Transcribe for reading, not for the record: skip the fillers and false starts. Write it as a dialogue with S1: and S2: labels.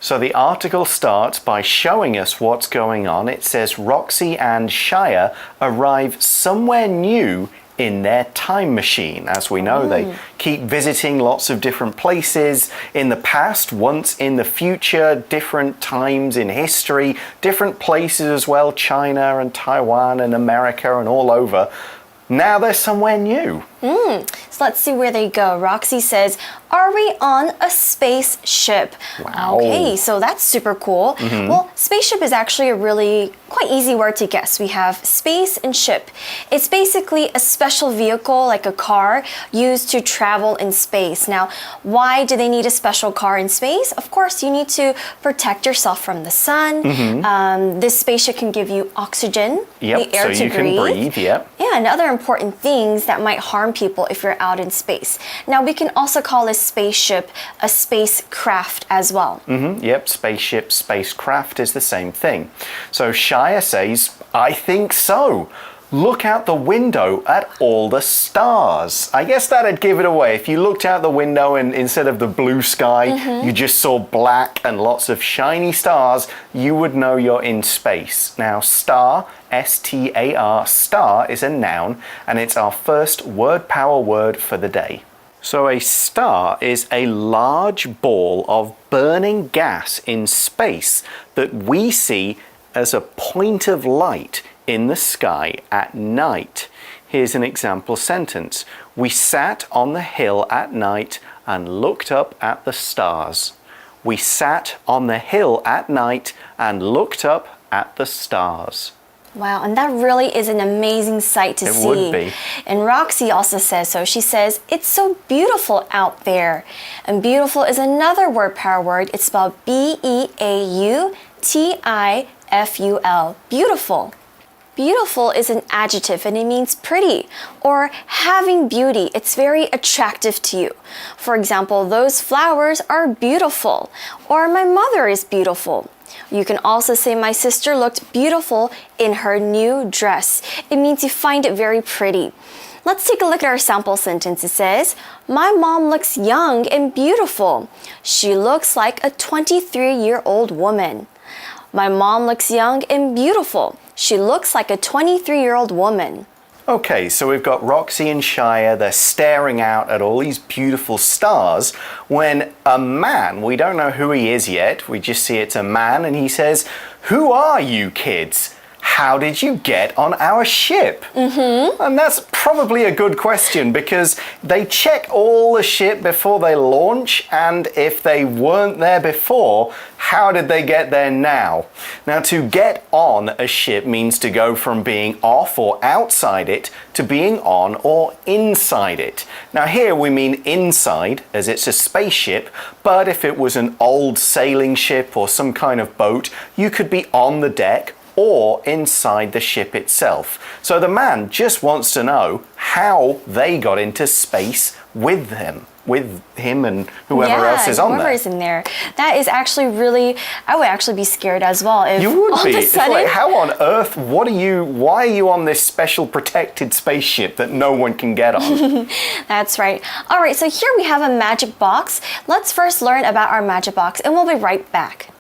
S1: So the article starts by showing us what's going on. It says Roxy and Shia arrive somewhere new in their time machine. As we know, they keep visiting lots of different places in the past, once in the future, different times in history, different places as well, China and Taiwan and America and all over. Now they're somewhere new.
S2: So let's see where they go. Roxy says, are we on a spaceship?
S1: Wow.
S2: Okay, so that's super cool. Well, spaceship is actually a really quite easy word to guess. We have space and ship. It's basically a special vehicle, like a car, used to travel in space. Now, why do they need a special car in space? Of course, you need to protect yourself from the sun. This spaceship can give you oxygen, the air
S1: so
S2: to
S1: you can breathe.
S2: Yeah, and other important things that might harm people if you're out in space. Now, we can also call a spaceship a spacecraft as well.
S1: Spaceship, spacecraft is the same thing. So Shia says, I think so. Look out the window at all the stars. I guess that'd give it away. If you looked out the window and instead of the blue sky, you just saw black and lots of shiny stars, you would know you're in space. Now, star, S-T-A-R, star is a noun, and it's our first word power word for the day. So a star is a large ball of burning gas in space that we see as a point of light in the sky at night. Here's an example sentence. We sat on the hill at night and looked up at the stars. We sat on the hill at night and looked up at the stars.
S2: Wow, and that really is an amazing sight to see.
S1: It would be.
S2: And Roxy also says so. She says, it's so beautiful out there. And beautiful is another word power word. It's spelled B-E-A-U-T-I-F-U-L. Beautiful. Beautiful is an adjective and it means pretty or having beauty. It's very attractive to you. For example, those flowers are beautiful, or my mother is beautiful. You can also say my sister looked beautiful in her new dress. It means you find it very pretty. Let's take a look at our sample sentence. It says, my mom looks young and beautiful. She looks like a 23-year-old woman. My mom looks young and beautiful. She looks like a 23-year-old woman.
S1: Okay, so we've got Roxy and Shia, they're staring out at all these beautiful stars when a man, we don't know who he is yet, we just see it's a man, and he says, who are you kids? How did you get on our ship? And that's probably a good question because they check all the ship before they launch, and if they weren't there before, how did they get there now? Now, to get on a ship means to go from being off or outside it to being on or inside it. Now, here we mean inside, as it's a spaceship, but if it was an old sailing ship or some kind of boat, you could be on the deck or inside the ship itself. So the man just wants to know how they got into space with him and whoever else is on there.
S2: Whoever is in there. That is actually really, I would actually be scared as well. If
S1: you would
S2: all
S1: be.
S2: Of a sudden,
S1: it's like, how on earth, why are you on this special protected spaceship that no one can get on?
S2: That's right. All right, so here we have a magic box. Let's first learn about our magic box and we'll be right back.